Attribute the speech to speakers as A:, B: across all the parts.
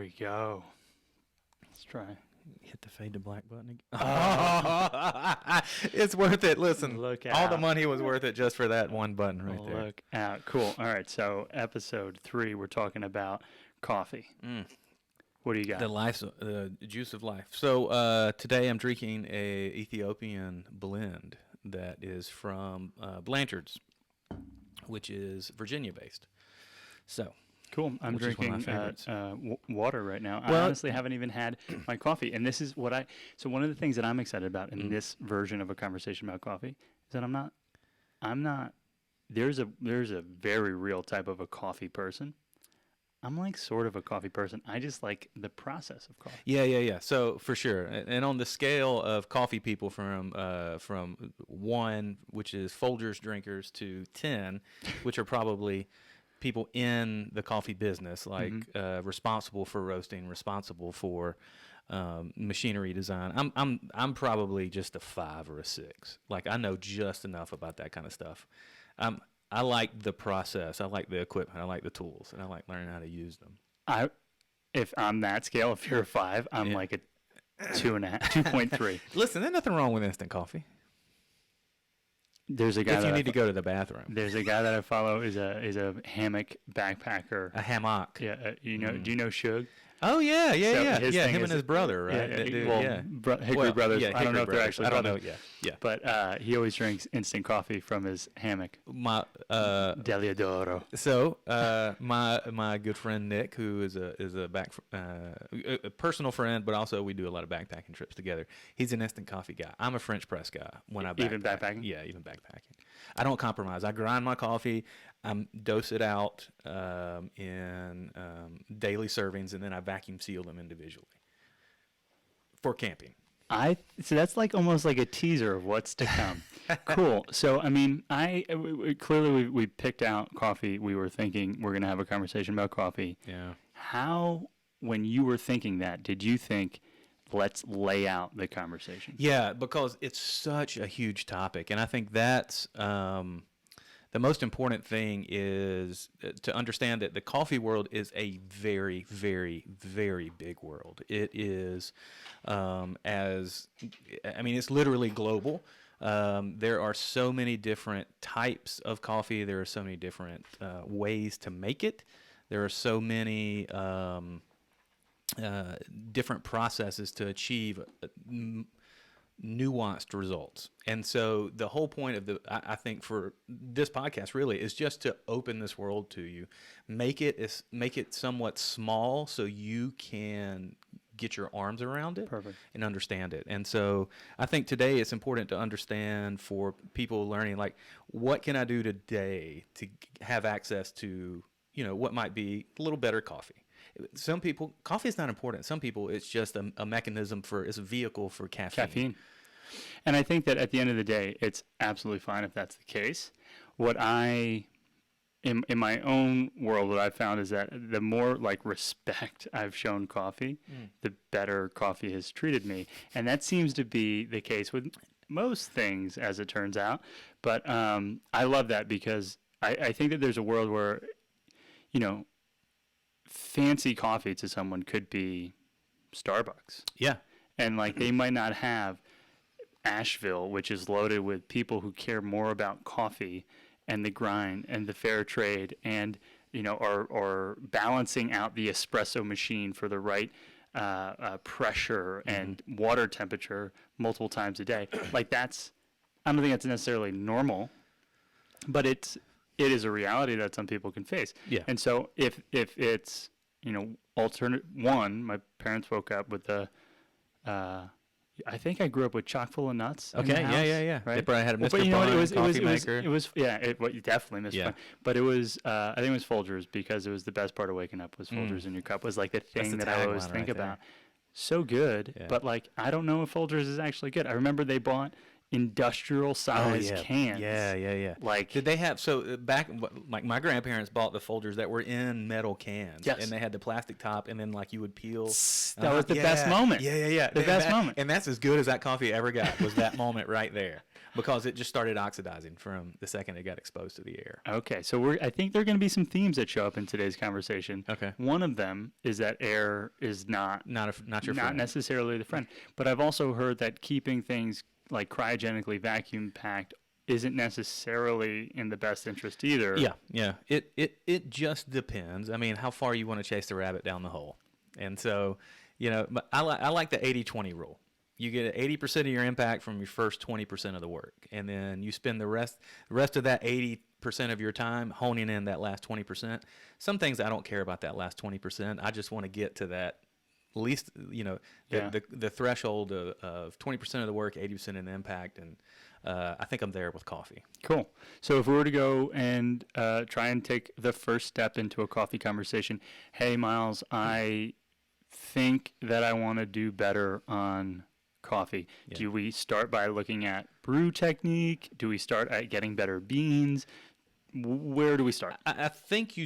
A: we go. Let's try.
B: Hit the fade to black button again. It's worth it. Listen,
A: Look
B: all the
A: out.
B: money was worth it just for that one button right there.
A: Look out. Cool. All right. So episode 3, we're talking about coffee. What do you got?
B: The juice of life. So today I'm drinking a Ethiopian blend that is from Blanchard's, which is Virginia based. So.
A: Cool. I'm
B: Which is one of
A: drinking
B: my favorites.
A: water right now. I
B: Well-
A: honestly haven't even had my coffee. And this is what so one of the things that I'm excited about in this version of a conversation about coffee is that I'm not, there's a very real type of a coffee person. I'm like sort of a coffee person. I just like the process of coffee.
B: Yeah. So for sure, and on the scale of coffee people from 1, which is Folgers drinkers, to 10, which are probably people in the coffee business, like responsible for roasting, responsible for machinery design. I'm probably just a 5 or a 6. Like, I know just enough about that kind of stuff. I like the process. I like the equipment. I like the tools, and I like learning how to use them.
A: If on that scale, if you're a 5, I'm like a 2.5, 2.3.
B: Listen, there's nothing wrong with instant coffee.
A: There's a guy
B: If you need to go to the bathroom.
A: There's a guy that I follow is a hammock backpacker.
B: A hammock.
A: Yeah, do you know Shug?
B: Oh yeah.
A: his thing
B: Him
A: is-
B: and his brother, right?
A: Yeah,
B: That dude,
A: well,
B: yeah.
A: Hickory Brothers.
B: Yeah,
A: I don't know if
B: Hickory
A: they're
B: Brothers.
A: actually
B: I don't know.
A: brothers.
B: Yeah.
A: But he always drinks instant coffee from his hammock.
B: My
A: Deliadoro.
B: So my good friend Nick, who is a personal friend, but also we do a lot of backpacking trips together. He's an instant coffee guy. I'm a French press guy when I backpack.
A: Even backpacking?
B: Yeah, even backpacking. I don't compromise. I grind my coffee. I dose it out in daily servings, and then I vacuum seal them individually for camping.
A: So that's like almost like a teaser of what's to come. Cool. So I mean, clearly we picked out coffee. We were thinking we're gonna have a conversation about coffee.
B: Yeah.
A: How, when you were thinking that, did you think, let's lay out the conversation?
B: Yeah, because it's such a huge topic, and I think that's the most important thing is to understand that the coffee world is a very, very, very big world. It is, it's literally global. There are so many different types of coffee. There are so many different ways to make it. There are so many different processes to achieve nuanced results. And so the whole point of I think for this podcast really is just to open this world to you, make it somewhat small so you can get your arms around it.
A: Perfect.
B: And understand it. And so I think today it's important to understand for people learning, like, what can I do today to have access to, what might be a little better coffee. Some people, coffee is not important. Some people, it's just a mechanism it's a vehicle for caffeine.
A: And I think that at the end of the day, it's absolutely fine if that's the case. What in my own world, what I've found is that the more like respect I've shown coffee, the better coffee has treated me. And that seems to be the case with most things, as it turns out. But I love that because I think that there's a world where, fancy coffee to someone could be Starbucks.
B: Yeah.
A: And like they might not have Asheville, which is loaded with people who care more about coffee and the grind and the fair trade and, are balancing out the espresso machine for the right pressure and water temperature multiple times a day. Like I don't think that's necessarily normal, but it is a reality that some people can face.
B: Yeah.
A: And so if it's, alternate one, my parents woke up with I think I grew up with chock full of nuts.
B: Okay.
A: In the house,
B: Yeah.
A: Right?
B: They probably had a Mr.
A: But you know what?
B: Bun coffee
A: It
B: maker.
A: you definitely missed
B: Yeah.
A: one. But it was, I think it was Folgers because it was the best part of waking up was Folgers in your cup was like the thing
B: the
A: that I always
B: tagline
A: think
B: right there.
A: about. So good,
B: Yeah.
A: but like I don't know if Folgers is actually good. I remember they bought industrial size cans.
B: Yeah.
A: Like,
B: Did they have back like my grandparents bought the Folgers that were in metal cans,
A: Yes.
B: and they had the plastic top, and then like you would peel.
A: that was the best moment.
B: Yeah.
A: The best moment.
B: And that's as good as that coffee ever got was that moment right there, because it just started oxidizing from the second it got exposed to the air.
A: Okay, so I think there are going to be some themes that show up in today's conversation.
B: Okay.
A: One of them is that air is not
B: Not your
A: not
B: friend.
A: necessarily the friend. But I've also heard that keeping things like cryogenically vacuum packed isn't necessarily in the best interest either.
B: Yeah. It just depends. I mean, how far you want to chase the rabbit down the hole. And so, but I like the 80-20 rule. You get 80% of your impact from your first 20% of the work, and then you spend the rest of that 80% of your time honing in that last 20%. Some things I don't care about that last 20%. I just want to get to that least, the threshold of 20% of the work, 80% of the impact, and I think I'm there with coffee.
A: Cool. So if we were to go and try and take the first step into a coffee conversation, hey, Miles, I think that I want to do better on coffee.
B: Yeah.
A: Do we start by looking at brew technique? Do we start at getting better beans? Where do we start?
B: I think you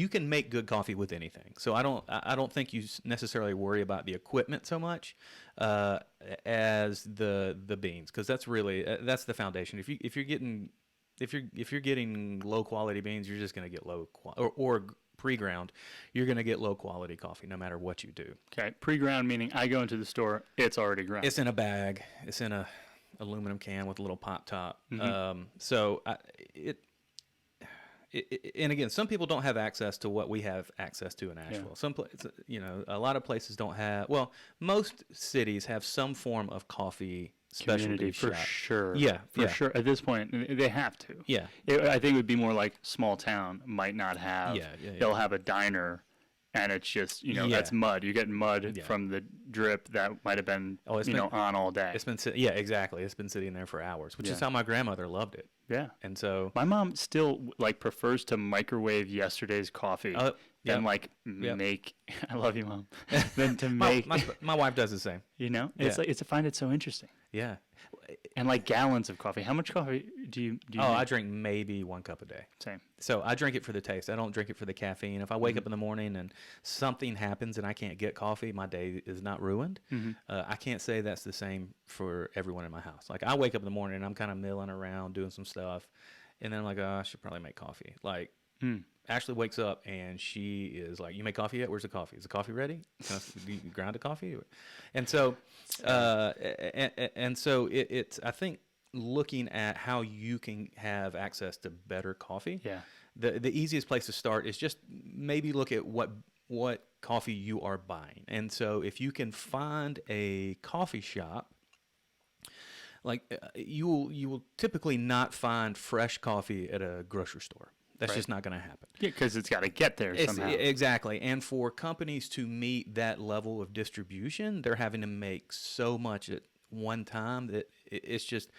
B: can make good coffee with anything. So I don't think you necessarily worry about the equipment so much as the beans, because that's really that's the foundation. If you're getting low quality beans, you're just going to get low quality or pre-ground, you're going to get low quality coffee no matter what you do.
A: Okay, pre-ground meaning I go into the store, it's already ground.
B: It's in a bag. It's in a aluminum can with a little pop top.
A: Mm-hmm.
B: And again, some people don't have access to what we have access to in Asheville.
A: Yeah.
B: Some places, a lot of places don't have. Well, most cities have some form of coffee
A: Community
B: specialty
A: for
B: shop.
A: sure.
B: Yeah,
A: for sure. At this point, they have to.
B: Yeah.
A: I think it would be more like small town might not have.
B: Yeah.
A: They'll have a diner, and it's just that's mud. You get mud from the drip that might have been on all day.
B: It's been exactly. It's been sitting there for hours, which is how my grandmother loved it.
A: Yeah.
B: And so
A: my mom still prefers to microwave yesterday's coffee than make. I love you, Mom. Than to make.
B: My wife does the same.
A: It's I find it so interesting.
B: Yeah.
A: And like gallons of coffee. How much coffee do you make?
B: I drink maybe 1 cup a day.
A: Same.
B: So I drink it for the taste. I don't drink it for the caffeine. If I wake up in the morning and something happens and I can't get coffee, my day is not ruined.
A: Mm-hmm.
B: I can't say that's the same for everyone in my house. Like I wake up in the morning and I'm kind of milling around doing some stuff, and then I'm like, I should probably make coffee. Like Ashley wakes up and she is like, "You make coffee yet? Where's the coffee? Is the coffee ready? Do you grind the coffee?" And so, it's I think looking at how you can have access to better coffee.
A: Yeah.
B: The easiest place to start is just maybe look at what coffee you are buying. And so if you can find a coffee shop, like you will typically not find fresh coffee at a grocery store. That's just not going to happen.
A: Yeah, because it's got to get there somehow.
B: Exactly. And for companies to meet that level of distribution, they're having to make so much at one time that it's just,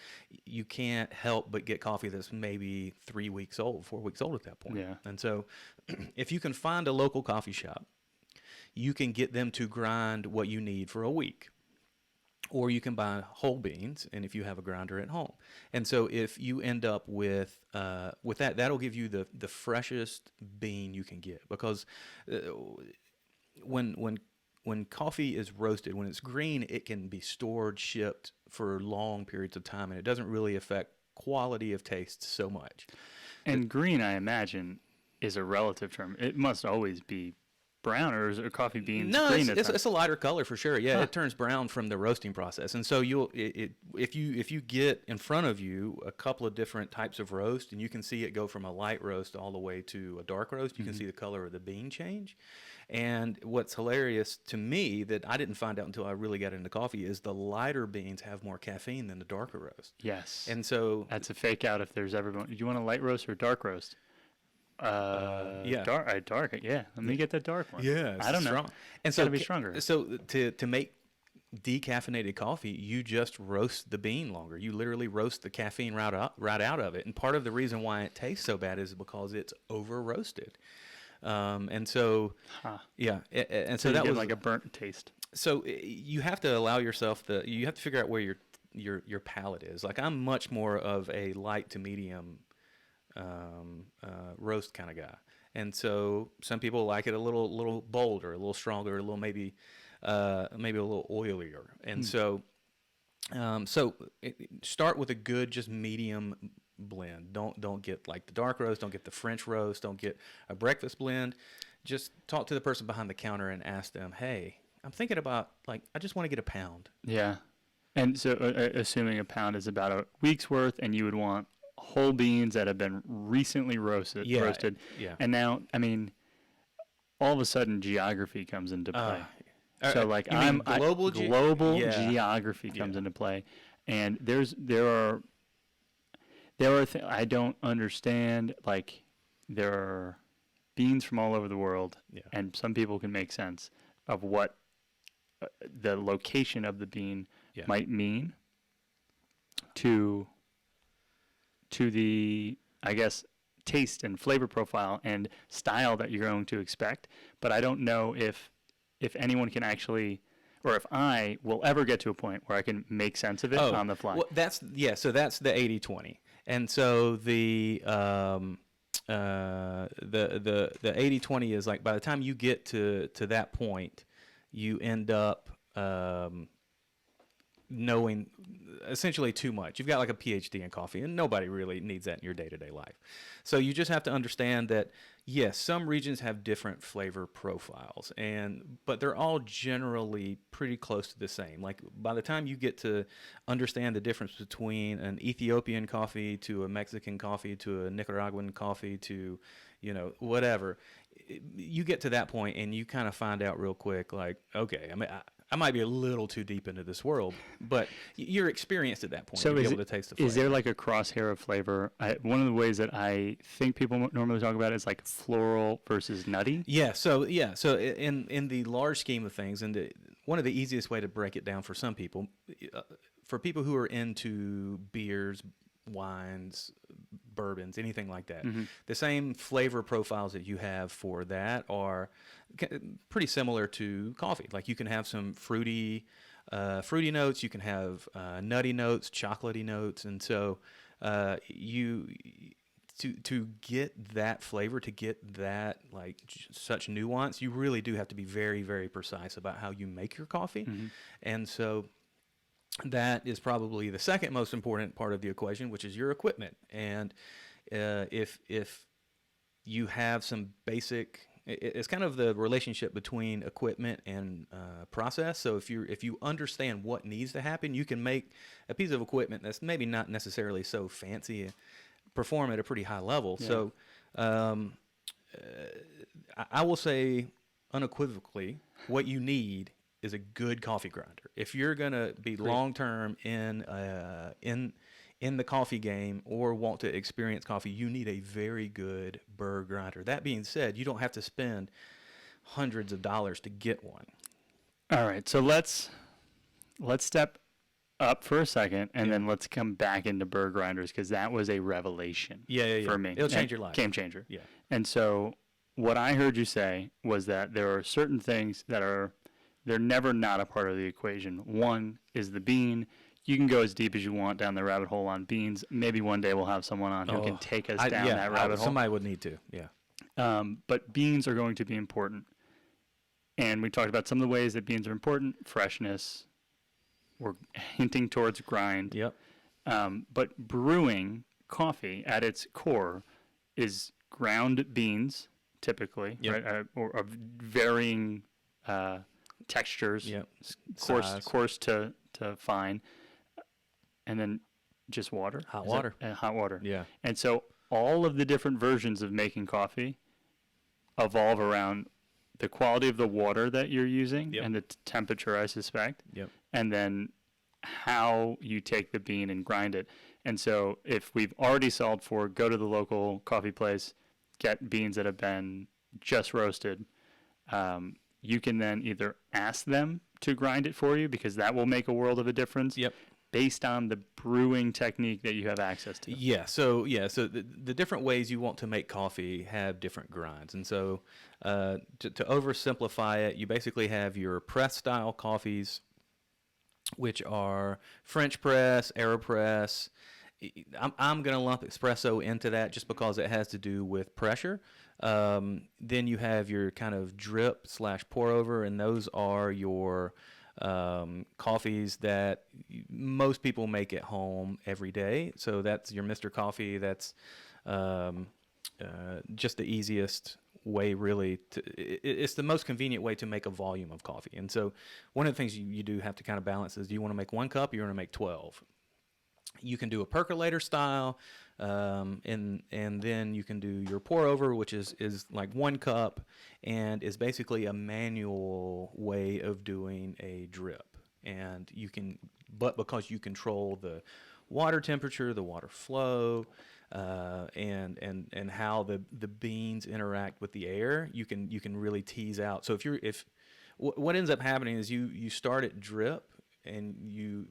B: you can't help but get coffee that's maybe 3 weeks old, 4 weeks old at that point.
A: Yeah.
B: And so if you can find a local coffee shop, you can get them to grind what you need for a week. Or you can buy whole beans, and if you have a grinder at home. And so if you end up with that, that'll give you the freshest bean you can get. Because when coffee is roasted, when it's green, it can be stored, shipped for long periods of time, and it doesn't really affect quality of taste so much.
A: And green, I imagine, is a relative term. It must always be brown, or is it coffee beans?
B: No,
A: green
B: it's a lighter color for sure. Yeah, It turns brown from the roasting process, and so if you get in front of you a couple of different types of roast, and you can see it go from a light roast all the way to a dark roast. You can see the color of the bean change. And what's hilarious to me that I didn't find out until I really got into coffee is the lighter beans have more caffeine than the darker roast.
A: Yes.
B: And so
A: that's a fake out if there's ever one. Do you want a light roast or a dark roast?
B: Yeah.
A: Dark. Yeah. Let me get that dark one.
B: Yeah.
A: I don't know.
B: And
A: so to be stronger.
B: So to make decaffeinated coffee, you just roast the bean longer. You literally roast the caffeine right out of it. And part of the reason why it tastes so bad is because it's over roasted. And so, yeah. And so that
A: was
B: was
A: like a burnt taste.
B: So you have to allow yourself you have to figure out where your palate is. Like I'm much more of a light to medium roast kind of guy, and so some people like it a little bolder, a little stronger, a little maybe a little oilier, and start with a good just medium blend. Don't get like the dark roast, don't get the French roast, don't get a breakfast blend. Just talk to the person behind the counter and ask them, hey, I'm thinking about, like, I just want to get a pound.
A: Yeah. And so assuming a pound is about a week's worth, and you would want whole beans that have been recently roasted.
B: Yeah.
A: And now, I mean, all of a sudden geography comes into play. So like global geography comes into play. And there are I don't understand, like there are beans from all over the world, and some people can make sense of what the location of the bean might mean to the, I guess, taste and flavor profile and style that you're going to expect. But I don't know if anyone can actually, or if I will ever get to a point where I can make sense of it on the fly.
B: Well, so that's the 80-20. And so the 80-20 is like by the time you get to that point, you end up knowing essentially too much. You've got like a PhD in coffee, and nobody really needs that in your day-to-day life. So you just have to understand that, yes, some regions have different flavor profiles, but they're all generally pretty close to the same. Like by the time you get to understand the difference between an Ethiopian coffee to a Mexican coffee to a Nicaraguan coffee to, whatever, you get to that point and you kind of find out real quick, like, okay, I mean, I might be a little too deep into this world, but you're experienced at that point to be able to taste the flavor.
A: Is there like a crosshair of flavor? One of the ways that I think people normally talk about is like floral versus nutty.
B: Yeah. So in the large scheme of things, and one of the easiest way to break it down for some people, for people who are into beers, wines, bourbons, anything like that, the same flavor profiles that you have for that are pretty similar to coffee. Like you can have some fruity notes, you can have nutty notes, chocolatey notes, and so to get that flavor, to get that like such nuance, you really do have to be very, very precise about how you make your coffee, and so that is probably the second most important part of the equation, which is your equipment. And if you have some basic, it's kind of the relationship between equipment and process. So if you understand what needs to happen, you can make a piece of equipment that's maybe not necessarily so fancy perform at a pretty high level. Yeah. So I will say unequivocally, what you need is a good coffee grinder. If you're gonna be long term in the coffee game or want to experience coffee, you need a very good burr grinder. That being said, you don't have to spend hundreds of dollars to get one.
A: All right, so let's step up for a second, and then let's come back into burr grinders, because that was a revelation for me.
B: It'll change your life.
A: Game changer.
B: Yeah.
A: And so what I heard you say was that there are certain things that they're never not a part of the equation. One is the bean. You can go as deep as you want down the rabbit hole on beans. Maybe one day we'll have someone on who can take us down that rabbit hole.
B: Somebody would need to, yeah.
A: But beans are going to be important. And we talked about some of the ways that beans are important. Freshness. We're hinting towards grind.
B: Yep.
A: But brewing coffee at its core is ground beans, typically, right? Or of varying textures, coarse to fine, and then just water.
B: Hot water.
A: Hot water.
B: Yeah.
A: And so all of the different versions of making coffee evolve around the quality of the water that you're using and the temperature, I suspect.
B: Yep.
A: And then how you take the bean and grind it. And so if we've already solved for go to the local coffee place, get beans that have been just roasted, you can then either ask them to grind it for you, because that will make a world of a difference.
B: Yep.
A: Based on the brewing technique that you have access to.
B: Yeah. So the different ways you want to make coffee have different grinds, and so to oversimplify it, you basically have your press style coffees, which are French press, AeroPress. I'm going to lump espresso into that just because it has to do with pressure. Then you have your kind of drip / pour over, and those are your coffees that most people make at home every day. So that's your Mr. Coffee. That's just the easiest way, really. It's the most convenient way to make a volume of coffee. And so one of the things you do have to kind of balance is, do you want to make 1 cup or you want to make 12? You can do a percolator style, and then you can do your pour over, which is like 1 cup, and is basically a manual way of doing a drip. And you can, but because you control the water temperature, the water flow, and how the beans interact with the air, you can really tease out. So what ends up happening is you start at drip and you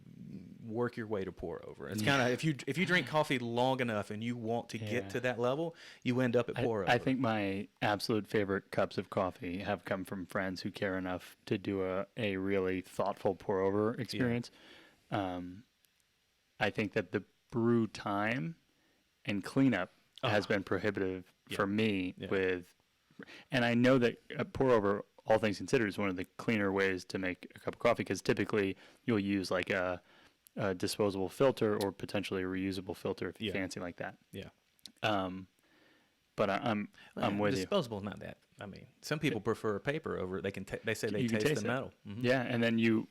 B: work your way to pour over. It's kind of, if you drink coffee long enough and you want to get to that level, you end up at pour over.
A: I think my absolute favorite cups of coffee have come from friends who care enough to do a really thoughtful pour over experience. I think that the brew time and cleanup has been prohibitive for me and I know that a pour over, all things considered, is one of the cleaner ways to make a cup of coffee, because typically you'll use like a disposable filter or potentially a reusable filter if you fancy like that.
B: Yeah.
A: But I'm with you.
B: Disposable is not that. I mean, some people prefer paper over. They say they
A: You can
B: taste the metal. Mm-hmm.
A: Yeah, and then you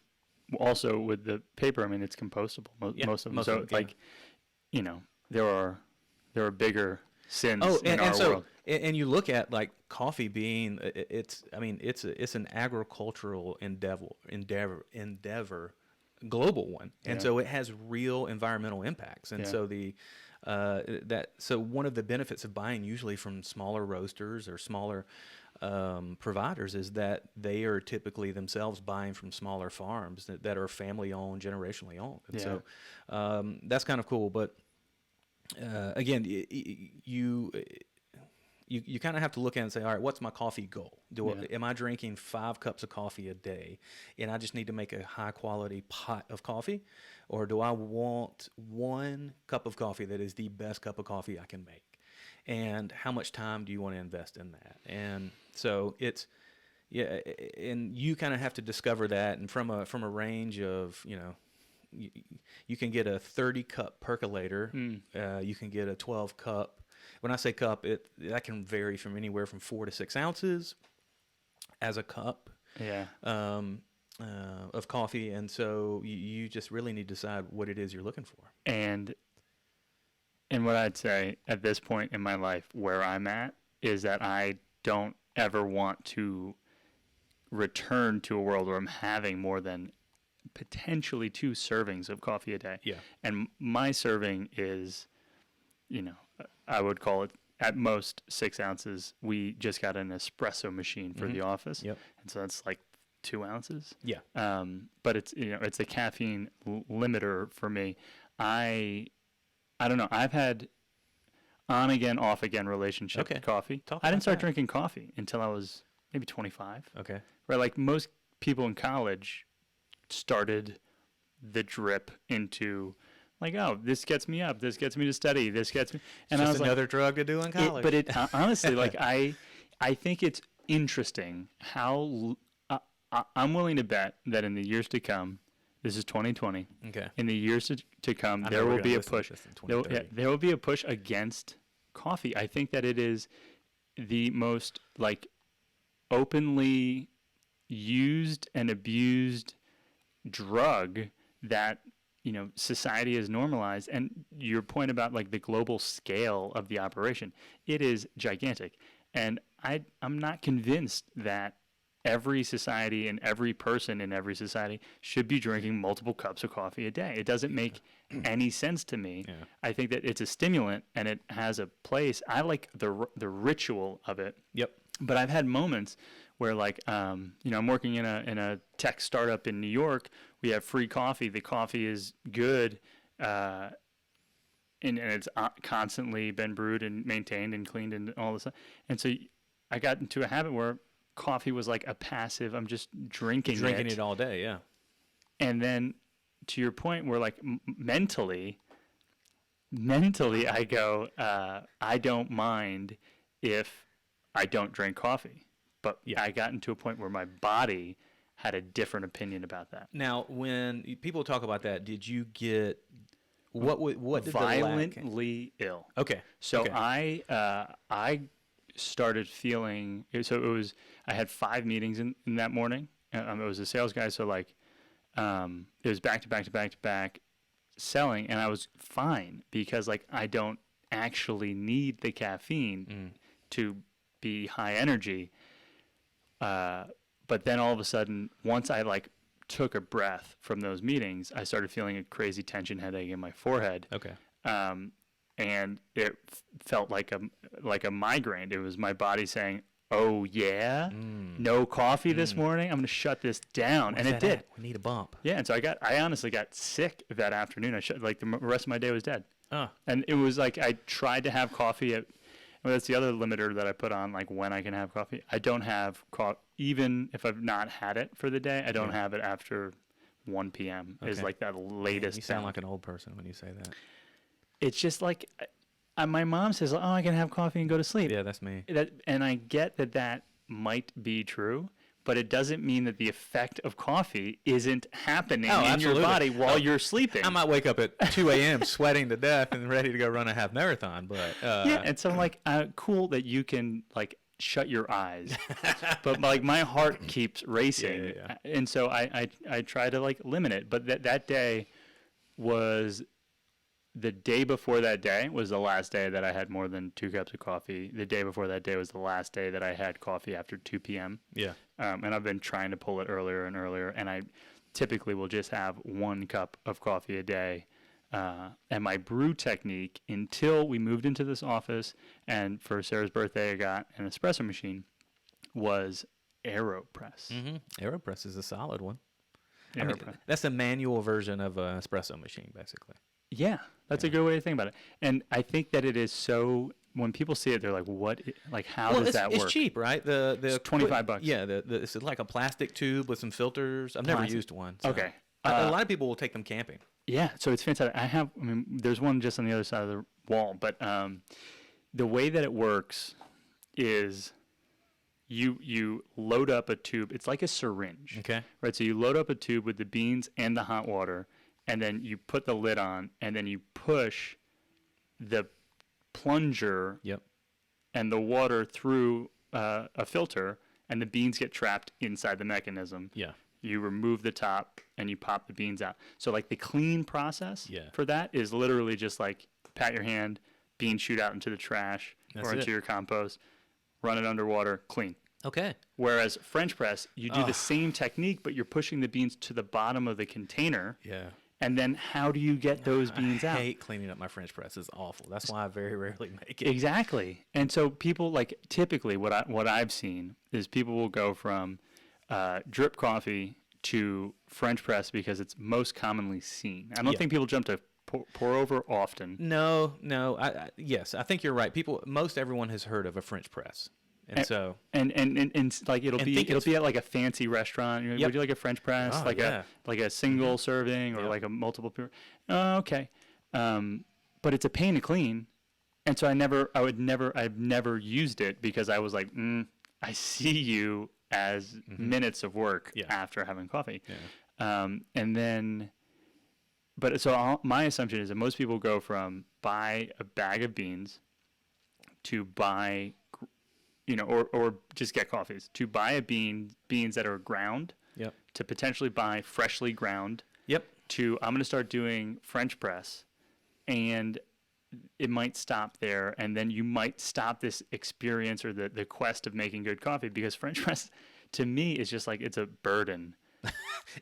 A: also with the paper. I mean, it's compostable. Most of them. So like, there are bigger sins in our world.
B: And you look at like coffee being, it's an agricultural endeavor, global one, and so it has real environmental impacts. And so so one of the benefits of buying usually from smaller roasters or smaller providers is that they are typically themselves buying from smaller farms that are family owned, generationally owned, and so that's kind of cool. But again, you kind of have to look at it and say, all right, what's my coffee goal? Am I drinking 5 cups of coffee a day, and I just need to make a high quality pot of coffee, or do I want 1 cup of coffee that is the best cup of coffee I can make? And how much time do you want to invest in that? And so and you kind of have to discover that, and from a range of, you can get a 30 cup percolator, you can get a 12 cup. When I say cup, that can vary from anywhere from 4 to 6 ounces as a cup of coffee. And so you just really need to decide what it is you're looking for.
A: And what I'd say at this point in my life where I'm at is that I don't ever want to return to a world where I'm having more than potentially 2 servings of coffee a day.
B: Yeah.
A: And my serving is, I would call it at most 6 ounces. We just got an espresso machine for the office.
B: Yep.
A: And so that's like 2 ounces.
B: Yeah.
A: But it's, it's a caffeine limiter for me. I don't know. I've had on again, off again relationship with coffee. I didn't start drinking coffee until I was maybe 25.
B: Okay.
A: Right. Like most people in college started the drip into like, oh, this gets me up, this gets me to study, this gets me, and
B: it's
A: I
B: just
A: was
B: another drug to do in college.
A: But it honestly, like I think it's interesting how I'm willing to bet that in the years to come, this is 2020.
B: Okay.
A: In the years to come, there will be a push. There will be a push against coffee. I think that it is the most like openly used and abused drug that society has normalized. And your point about like the global scale of the operation, it is gigantic. And I'm not convinced that every society and every person in every society should be drinking multiple cups of coffee a day. It doesn't make any sense to me. Yeah. I think that it's a stimulant and it has a place. I like the ritual of it.
B: Yep.
A: But I've had moments where like, I'm working in a tech startup in New York. We have free coffee. The coffee is good. And it's constantly been brewed and maintained and cleaned and all this stuff. And so I got into a habit where coffee was like a passive, I'm just drinking
B: it all day, yeah.
A: And then to your point where like mentally I go, I don't mind if I don't drink coffee, but I got into a point where my body had a different opinion about that.
B: Now, when people talk about that, did you get what did
A: violently ill?
B: Okay.
A: So
B: okay.
A: I started feeling, so it was, I had 5 meetings in that morning. It was a sales guy, so like it was back to back to back to back selling, and I was fine because like I don't actually need the caffeine to be high energy. But then all of a sudden, once I like took a breath from those meetings, I started feeling a crazy tension headache in my forehead.
B: Okay.
A: And it felt like a migraine. It was my body saying, "Oh yeah, no coffee this morning. I'm going to shut this down."
B: Where's
A: and it did.
B: We need a bump.
A: Yeah, and so I honestly got sick that afternoon. Like the rest of my day was dead. And it was like I tried to have coffee at. Well, that's the other limiter that I put on, like when I can have coffee. I don't have coffee, even if I've not had it for the day. I don't have it after 1 p.m. is like that latest.
B: You sound like an old person when you say that.
A: It's just like my mom says, "Oh, I can have coffee and go to sleep."
B: Yeah, that's me.
A: And I get that might be true, but it doesn't mean that the effect of coffee isn't happening in your body while you're sleeping.
B: I might wake up at 2 a.m. sweating to death and ready to go run a half marathon, but
A: yeah, and so I'm like, cool that you can like shut your eyes, but like my heart keeps racing, and so I try to like limit it. But that day was. The day before that day was the last day that I had more than 2 cups of coffee. The day before that day was the last day that I had coffee after 2 p.m.
B: Yeah.
A: And I've been trying to pull it earlier and earlier, and I typically will just have 1 cup of coffee a day. And my brew technique, until we moved into this office, and for Sarah's birthday I got an espresso machine, was AeroPress.
B: AeroPress is a solid one.
A: AeroPress.
B: I mean, that's a manual version of an espresso machine, basically.
A: Yeah, that's a good way to think about it. And I think that it is so, when people see it, they're like, what, like, how does that work?
B: It's cheap, right?
A: It's $25.
B: Yeah, it's like a plastic tube with some filters. I've never used one. So.
A: Okay.
B: A lot of people will take them camping.
A: Yeah, so it's fantastic. There's one just on the other side of the wall, but the way that it works is you load up a tube. It's like a syringe.
B: Okay.
A: Right, so you load up a tube with the beans and the hot water, and then you put the lid on, and then you push the plunger and the water through a filter, and the beans get trapped inside the mechanism.
B: Yeah.
A: You remove the top, and you pop the beans out. So, like, the clean process for that is literally just, like, pat your hand, beans shoot out into the trash or into your compost, run it underwater, clean.
B: Okay.
A: Whereas French press, you do the same technique, but you're pushing the beans to the bottom of the container.
B: Yeah.
A: And then how do you get those beans out?
B: I hate cleaning up my French press. It's awful. That's why I very rarely make it.
A: Exactly. And so people, like, typically what I've seen is people will go from drip coffee to French press because it's most commonly seen. I don't think people jump to pour over often.
B: No. Yes, I think you're right. Most everyone has heard of a French press. And so
A: like it'll be at like a fancy restaurant. Would you like a French press? A single serving or like a multiple. Okay, but it's a pain to clean, and so I've never used it because I was like, I see you as minutes of work after having coffee, and then. But so my assumption is that most people go from buy a bag of beans to buy. Or just get coffees, to buy beans that are ground, to potentially buy freshly ground, to I'm going to start doing French press, and it might stop there, and then you might stop this experience or the quest of making good coffee, because French press, to me, is just like, it's a burden.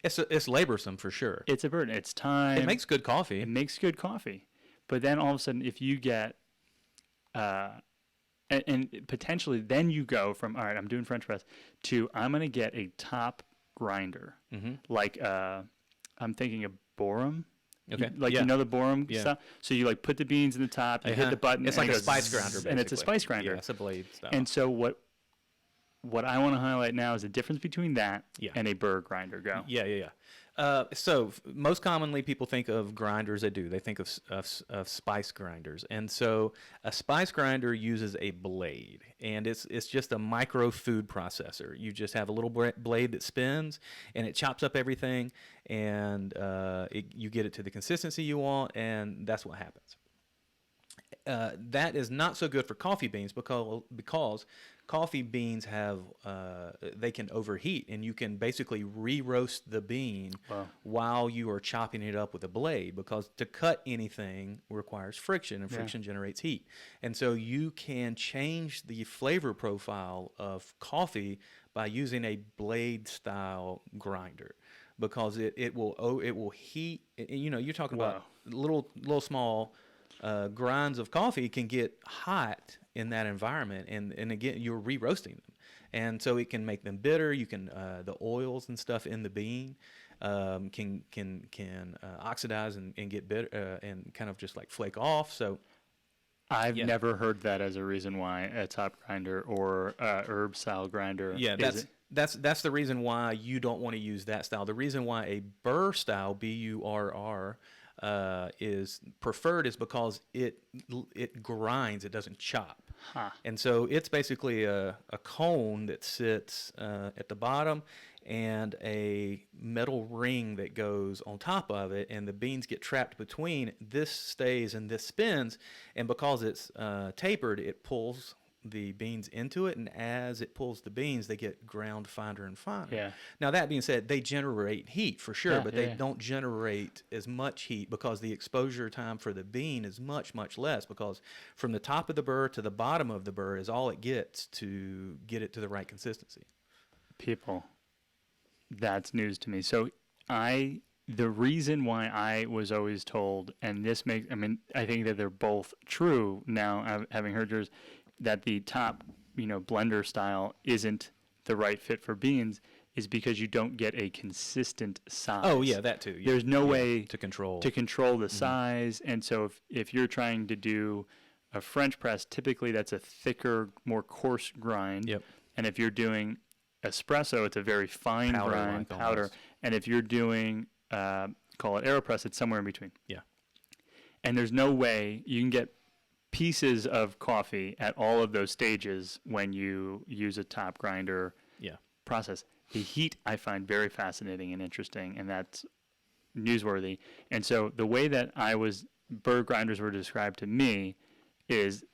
B: It's laborsome for sure.
A: It's a burden. It's time.
B: It makes good coffee.
A: But then all of a sudden, if you get... And potentially then you go from, all right, I'm doing French press, to I'm going to get a top grinder. Like, I'm thinking of Borum.
B: Okay.
A: You know the Borum stuff? So you like put the beans in the top, you hit the button.
B: It's like a spice grinder, basically.
A: And it's a spice grinder.
B: Yeah, it's a blade style.
A: And so what I want to highlight now is the difference between that
B: Yeah.
A: and a burr grinder. Go.
B: Yeah. So most commonly people think of grinders. They think of spice grinders. And so a spice grinder uses a blade, and it's just a micro food processor. You just have a little blade that spins, and it chops up everything, and you get it to the consistency you want, and that's what happens. That is not so good for coffee beans because coffee beans have they can overheat, and you can basically re-roast the bean while you are chopping it up with a blade, because to cut anything requires friction, and friction generates heat. And so you can change the flavor profile of coffee by using a blade style grinder, because it will heat. You're talking about little small grinds of coffee can get hot in that environment, and again, you're re-roasting them, and so it can make them bitter. You can the oils and stuff in the bean can oxidize and get bitter and kind of just like flake off. So
A: I've never heard that as a reason why a top grinder or herb style grinder.
B: Yeah, that's the reason why you don't want to use that style. The reason why a burr style, BURR, is preferred is because it grinds, it doesn't chop. And so it's basically a cone that sits at the bottom, and a metal ring that goes on top of it, and the beans get trapped between. This stays and this spins, and because it's tapered, it pulls the beans into it, and as it pulls the beans, they get ground finer and finer.
A: Yeah.
B: Now, that being said, they generate heat for sure, but they don't generate as much heat because the exposure time for the bean is much, much less, because from the top of the burr to the bottom of the burr is all it gets to get it to the right consistency.
A: People, that's news to me. So the reason why I was always told, and this makes, I think that they're both true now, having heard yours, that the top, blender style isn't the right fit for beans, is because you don't get a consistent size.
B: Oh yeah, that too. Yeah.
A: There's no way
B: to control
A: the size, and so if you're trying to do a French press, typically that's a thicker, more coarse grind.
B: Yep.
A: And if you're doing espresso, it's a very fine grind, powder. Almost. And if you're doing call it AeroPress, it's somewhere in between.
B: Yeah.
A: And there's no way you can get pieces of coffee at all of those stages when you use a top grinder process. The heat I find very fascinating and interesting, and that's newsworthy. And so the way that burr grinders were described to me is,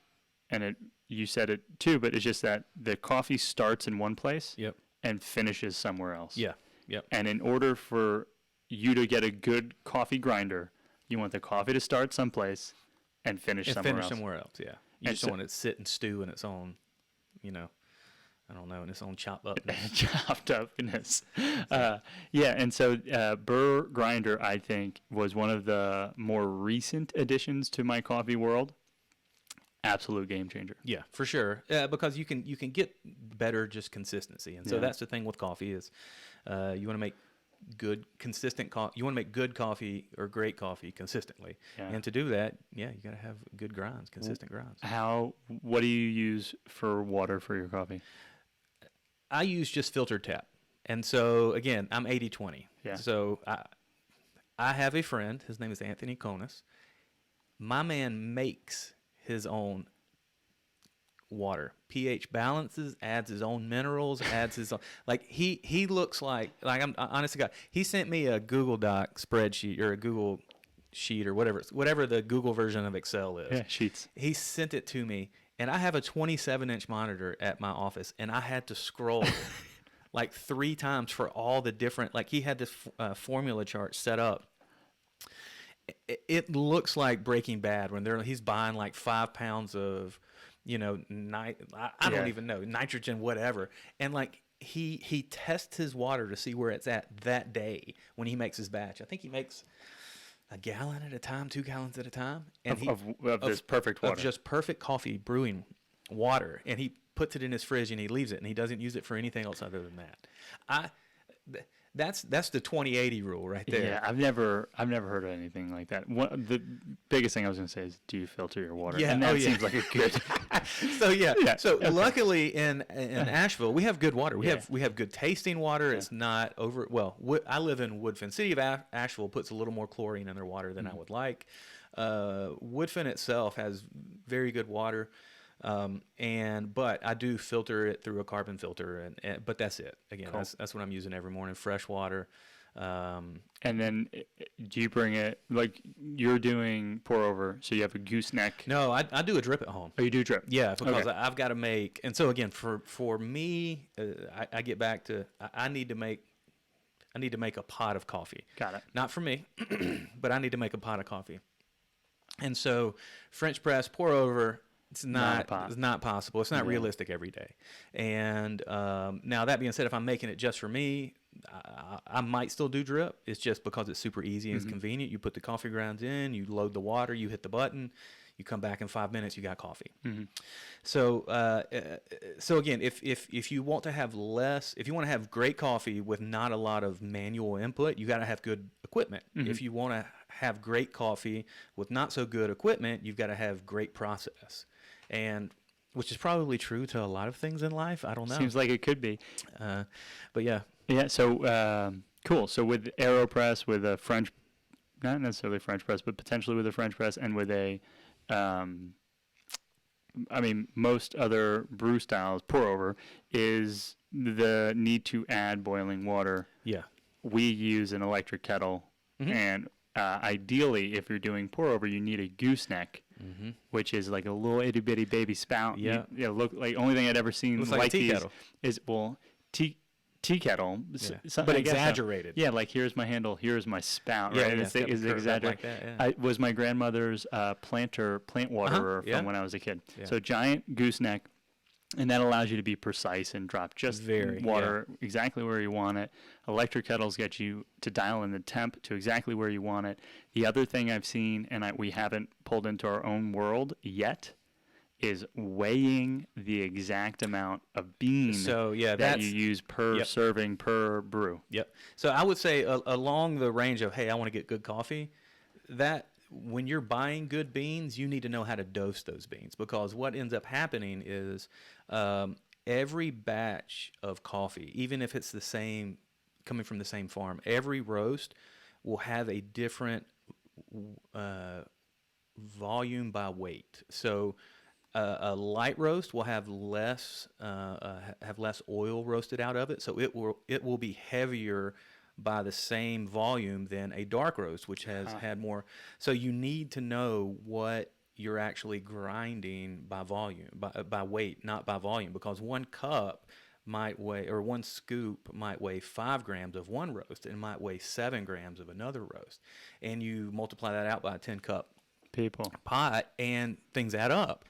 A: and you said it too, but it's just that the coffee starts in one place and finishes somewhere else.
B: Yeah. Yep.
A: And in order for you to get a good coffee grinder, you want the coffee to start someplace and finish somewhere else.
B: Yeah. You just don't want it to sit and stew in its own, I don't know, in its own chopped upness.
A: Chopped upness. And so burr grinder, I think, was one of the more recent additions to my coffee world. Absolute game changer.
B: Yeah, for sure. Because you can get better just consistency. And so that's the thing with coffee is you want to make good consistent coffee. You want to make good coffee or great coffee consistently, and to do that, you got to have good grinds, consistent grinds.
A: What do you use for water for your coffee?
B: I use just filtered tap, and so again, I'm 80-20.
A: Yeah.
B: So I have a friend. His name is Anthony Konis. My man makes his own water, pH balances, adds his own minerals, adds his own, like he looks like I'm honest to God, he sent me a Google Doc spreadsheet or a Google sheet or whatever the Google version of Excel is.
A: Yeah, sheets.
B: He sent it to me, and I have a 27-inch monitor at my office, and I had to scroll like 3 times for all the different, like he had this formula chart set up. It looks like Breaking Bad when he's buying like 5 pounds of I don't even know, nitrogen, whatever. And like he tests his water to see where it's at that day when he makes his batch. I think he makes a gallon at a time, 2 gallons at a time. And
A: of this perfect water.
B: Of just perfect coffee brewing water. And he puts it in his fridge and he leaves it, and he doesn't use it for anything else other than that. That's the 20/80 rule right there.
A: Yeah, I've never heard of anything like that. The biggest thing I was going to say is, do you filter your water?
B: Yeah,
A: And that
B: oh, yeah.
A: seems like a good.
B: So yeah,
A: Yeah,
B: so
A: okay.
B: luckily in Asheville we have good water. We
A: Yeah.
B: have good tasting water. It's not over. Well, I live in Woodfin. City of Asheville puts a little more chlorine in their water than I would like. Woodfin itself has very good water. But I do filter it through a carbon filter, but that's it. Again,
A: Cool.
B: that's what I'm using every morning. Fresh water.
A: And then do you bring it, like you're doing pour over, so you have a gooseneck?
B: No, I do a drip at home.
A: Oh, you do drip?
B: Yeah, because
A: Okay.
B: I've got to make, and so again, for me, I get back to I need to make a pot of coffee.
A: Got it.
B: Not for me, but I need to make a pot of coffee. And so French press, pour over. It's not possible. It's not realistic every day. And now that being said, if I'm making it just for me, I might still do drip. It's just because it's super easy and it's convenient. You put the coffee grounds in, you load the water, you hit the button, you come back in 5 minutes, you got coffee. So again, if you want to have if you want to have great coffee with not a lot of manual input, you got to have good equipment. If you want to have great coffee with not so good equipment, you've got to have great process. And which is probably true to a lot of things in life. I don't know.
A: Seems like it could be.
B: But yeah.
A: Yeah. So cool. So with AeroPress, with a French, not necessarily French press, but potentially with a French press, and with a, most other brew styles, pour over, is the need to add boiling water.
B: Yeah.
A: We use an electric kettle, and ideally, if you're doing pour over, you need a gooseneck, which is like a little itty bitty baby spout.
B: Yeah.
A: Look like only thing I'd ever seen
B: Looks
A: like,
B: like a tea
A: these
B: kettle.
A: is tea kettle,
B: Yeah.
A: something
B: But
A: I guess so.
B: exaggerated.
A: Yeah, like here's my handle, here's my spout,
B: Yeah,
A: right?
B: yeah,
A: It's
B: got the curve up
A: exaggerated.
B: like that, yeah.
A: Was my grandmother's plant waterer
B: yeah.
A: from when I was a kid.
B: Yeah.
A: So giant gooseneck. And that allows you to be precise and drop just water exactly where you want it. Electric kettles get you to dial in the temp to exactly where you want it. The other thing I've seen, and we haven't pulled into our own world yet, is weighing the exact amount of bean that you use per serving, per brew.
B: Yep. So I would say along the range of, hey, I want to get good coffee, that when you're buying good beans, you need to know how to dose those beans, because what ends up happening is every batch of coffee, even if it's the same, coming from the same farm, every roast will have a different volume by weight. So a light roast will have less oil roasted out of it, so it will be heavier by the same volume than a dark roast, which has had more. So you need to know what you're actually grinding by volume, by weight, not by volume, because one cup might weigh, or one scoop might weigh 5 grams of one roast and might weigh 7 grams of another roast. And you multiply that out by a 10-cup pot, and things add up.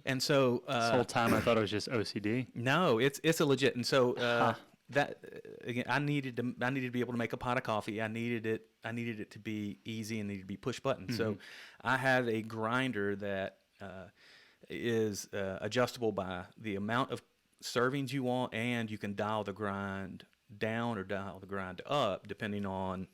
B: And so
A: this whole time I thought it was just OCD.
B: No, it's a legit. And so that again, I needed to be able to make a pot of coffee. I needed it to be easy and needed to be push button. So I have a grinder that is adjustable by the amount of servings you want, and you can dial the grind down or dial the grind up depending on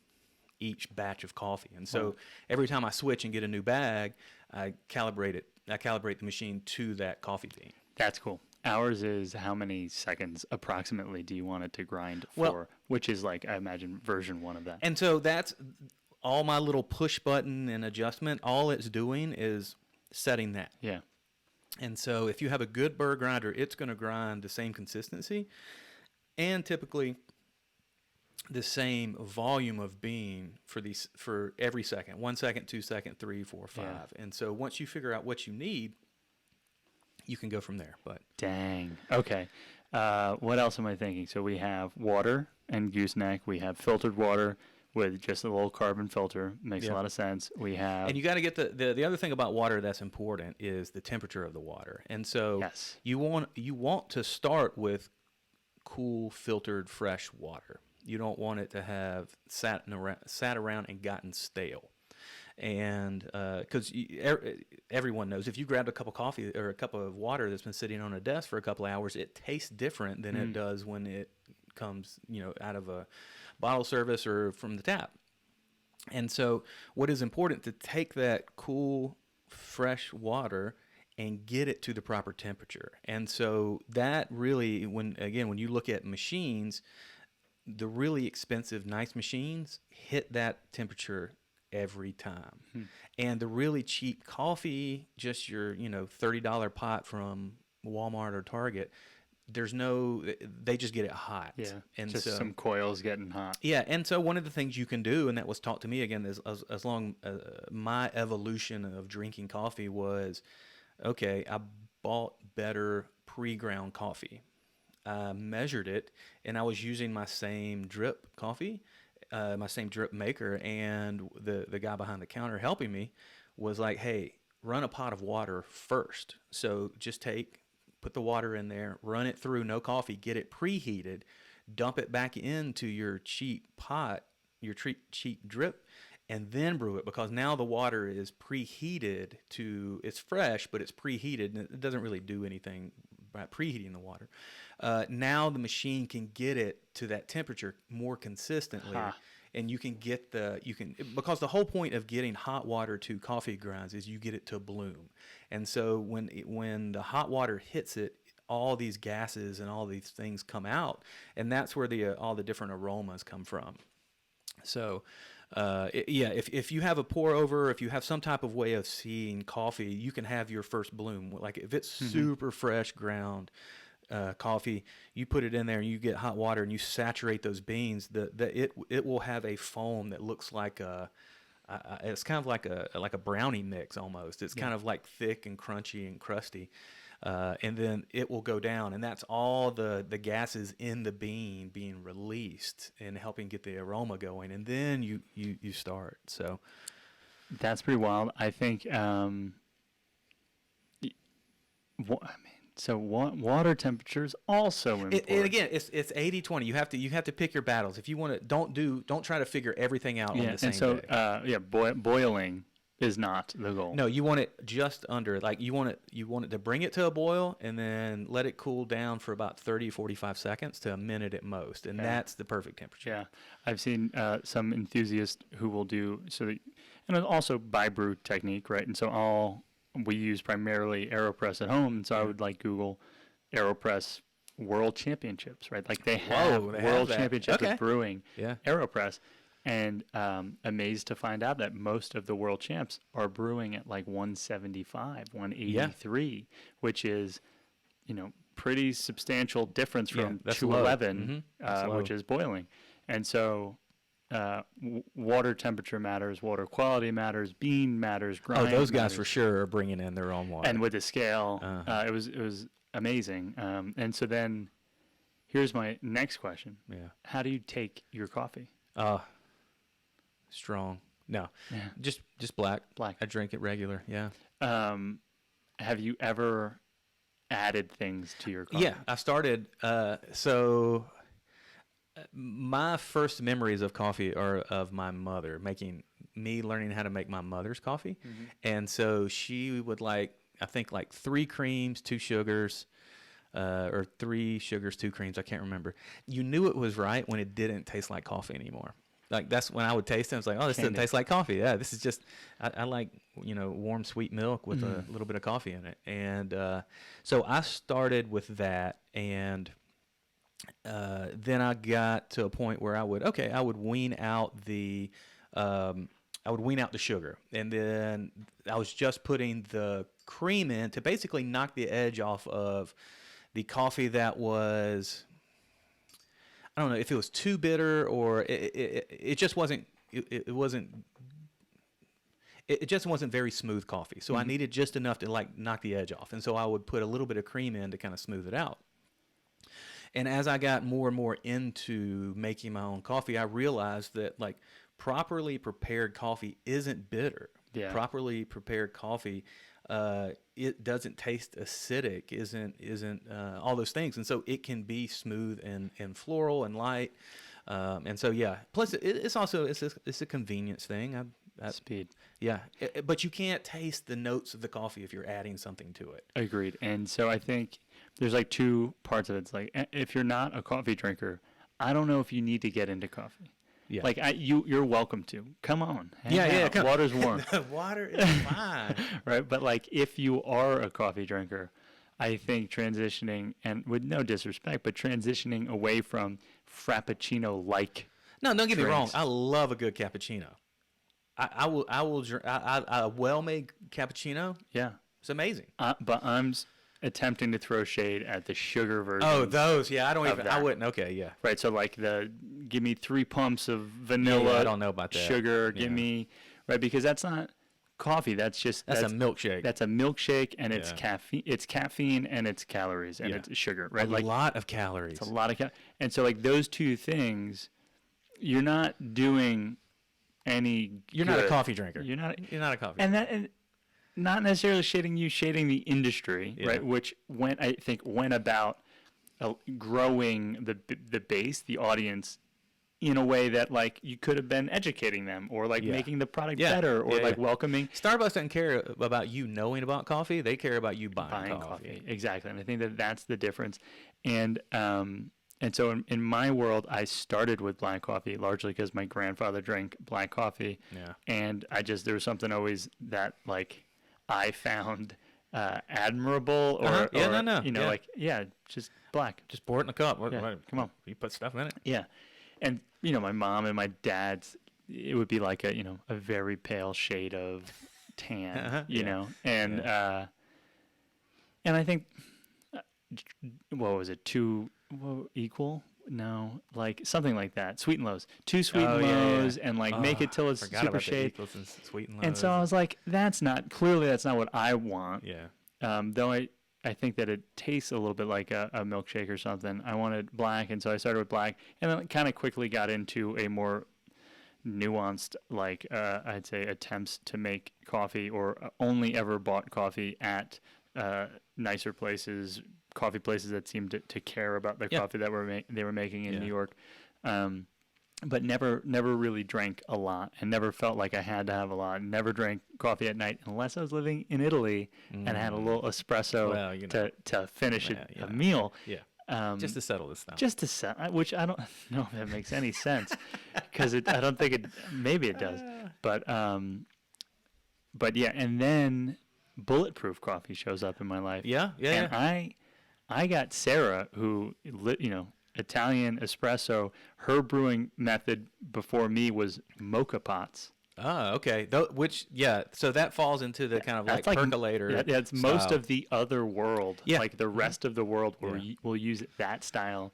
B: each batch of coffee. And so every time I switch and get a new bag, I calibrate the machine to that coffee bean.
A: That's cool. Ours is how many seconds approximately do you want it to grind for? Which is like, I imagine, version 1 of that.
B: And so that's all my little push button and adjustment. All it's doing is setting that.
A: Yeah.
B: And so if you have a good burr grinder, it's going to grind the same consistency and typically the same volume of bean for every second. 1 second, 2 second, 3, 4, 5.
A: Yeah.
B: And so once you figure out what you need, you can go from there. But
A: dang. Okay. What else am I thinking? So we have water and gooseneck. We have filtered water with just a little carbon filter. Makes a lot of sense. We have,
B: and you got to get the other thing about water that's important is the temperature of the water. And so you want to start with cool, filtered, fresh water. You don't want it to have sat around and gotten stale. And because everyone knows, if you grabbed a cup of coffee or a cup of water that's been sitting on a desk for a couple of hours, it tastes different than it does when it comes, out of a bottle service or from the tap. And so what is important to take that cool, fresh water and get it to the proper temperature. And so that really, when you look at machines, the really expensive, nice machines hit that temperature every time. And the really cheap coffee, just your, $30 pot from Walmart or Target, they just get it hot.
A: Yeah.
B: And
A: Just
B: so
A: some coils getting hot.
B: yeah, and so one of the things you can do, and that was taught to me again, is as long my evolution of drinking coffee was, okay, I bought better pre-ground coffee. I measured it, and I was using my same drip coffee, my same drip maker, and the guy behind the counter helping me was like, hey, run a pot of water first. So just put the water in there, run it through, no coffee, get it preheated, dump it back into your cheap pot, your cheap drip, and then brew it, because now the water is preheated it's fresh, but it's preheated, and it doesn't really do anything by preheating the water. Now the machine can get it to that temperature more consistently. And you can because the whole point of getting hot water to coffee grinds is you get it to bloom. And so when the hot water hits it, all these gases and all these things come out, and that's where all the different aromas come from. So, if you have a pour over, if you have some type of way of seeing coffee, you can have your first bloom. Like if it's super fresh ground coffee, you put it in there and you get hot water and you saturate those beans, it will have a foam that looks like it's kind of like a brownie mix almost. It's kind of like thick and crunchy and crusty. And then it will go down, and that's all the gases in the bean being released and helping get the aroma going, and then you start. So
A: that's pretty wild. I think water temperature is also important.
B: And again, it's 80-20. You have to pick your battles. If you want to, don't try to figure everything out on the same day.
A: Boiling is not the goal.
B: No, you want it just under, like you want it to bring it to a boil and then let it cool down for about 30-45 seconds to a minute at most, and that's the perfect temperature.
A: Yeah, I've seen some enthusiasts who will do and also by brew technique, right? And so we use primarily AeroPress at home, and so I would Google AeroPress World Championships, right? Like they have World Championships of brewing AeroPress. And amazed to find out that most of the world champs are brewing at 175, 183, which is, pretty substantial difference from 211, which is boiling. And so water temperature matters, water quality matters, bean matters, grind matters.
B: Oh, those guys for sure are bringing in their own water.
A: And with the scale, it was amazing. And so then here's my next question.
B: Yeah.
A: How do you take your coffee?
B: Strong. No. Yeah. Just black.
A: Black.
B: I drink it regular. Yeah.
A: Have you ever added things to your coffee?
B: Yeah, I started. So my first memories of coffee are of my mother learning how to make my mother's coffee. Mm-hmm. And so she would I think 3 creams, 2 sugars, or 3 sugars, 2 creams. I can't remember. You knew it was right when it didn't taste like coffee anymore. That's when I would taste it. I was like, oh, this doesn't taste like coffee. Yeah, this is just, I like, warm sweet milk with a little bit of coffee in it. And so I started with that. And then I got to a point where I would wean out the sugar. And then I was just putting the cream in to basically knock the edge off of the coffee that was, I don't know if it was too bitter or it just wasn't. It just wasn't very smooth coffee. So I needed just enough to knock the edge off. And so I would put a little bit of cream in to kind of smooth it out. And as I got more and more into making my own coffee, I realized that properly prepared coffee isn't bitter. Yeah. Properly prepared coffee, it doesn't taste acidic, isn't all those things, and so it can be smooth and floral and light, and so yeah. Plus, it's also it's a convenience thing.
A: Speed.
B: Yeah, but you can't taste the notes of the coffee if you're adding something to it.
A: Agreed. And so I think there's 2 parts of it. It's if you're not a coffee drinker, I don't know if you need to get into coffee.
B: Yeah.
A: Like you're welcome to. Come on.
B: Yeah. Come.
A: Water's warm.
B: Water is fine.
A: Right? But like if you are a coffee drinker, I think transitioning, and with no disrespect, but transitioning away from frappuccino-like.
B: No, don't get me wrong.
A: drinks.
B: I love a good cappuccino. I will drink a well-made cappuccino.
A: Yeah.
B: It's amazing.
A: But I'm attempting to throw shade at the sugar version.
B: Oh, those. Yeah, I don't
A: of
B: even.
A: that.
B: I wouldn't. Okay, yeah.
A: Right. So like give me 3 pumps of vanilla.
B: Yeah, I don't know about that.
A: Sugar.
B: Yeah.
A: Give me, right? Because that's not coffee. That's just
B: That's a milkshake.
A: That's a milkshake, and it's
B: Yeah.
A: caffeine. It's caffeine, and it's calories, and
B: Yeah.
A: it's sugar. Right.
B: A lot of calories.
A: It's a lot of and so like those two things, you're not doing any.
B: You're not a
A: good.
B: coffee drinker.
A: You're not.
B: You're not a coffee.
A: And not necessarily shading you, shading the industry,
B: Yeah.
A: right? Which went about growing the base, the audience, in a way that like you could have been educating them, or like
B: Yeah.
A: making the product
B: Yeah.
A: better, or
B: Yeah,
A: like
B: yeah.
A: welcoming.
B: Starbucks doesn't care about you knowing about coffee. They care about you buying
A: Coffee. Exactly. And I think that's the difference. And so in my world, I started with black coffee largely because my grandfather drank black coffee.
B: Yeah.
A: And there was something always that like I found admirable, or, just black.
B: Just pour it in a cup.
A: Yeah, come on.
B: You put stuff in it.
A: Yeah. And, my mom and my dad's, it would be like a very pale shade of tan, and, and I think, what was it? Equal? No, like something like that. Sweet and lows, 2 sweet and lows, and like make it till it's
B: forgot
A: super
B: about the
A: shade.
B: equals and sweet and lows.
A: And so I was like, that's not what I want.
B: Yeah.
A: Though I think that it tastes a little bit like a milkshake or something. I wanted black, and so I started with black, and then kind of quickly got into a more nuanced, like I'd say, attempts to make coffee, or only ever bought coffee at nicer places, coffee places that seemed to care about the coffee that they were making in New York. But never really drank a lot, and never felt like I had to have a lot. Never drank coffee at night unless I was living in Italy and had a little espresso to finish a meal.
B: Yeah. Just to settle this down.
A: Which I don't know if that makes any sense, because I don't think it. Maybe it does, but yeah. And then bulletproof coffee shows up in my life.
B: Yeah.
A: And I got Sarah, who Italian espresso. Her brewing method before me was mocha pots.
B: Oh, okay. So that falls into the kind of like percolator.
A: That's
B: style.
A: most of the other world.
B: Yeah.
A: Like the rest of the world will use that style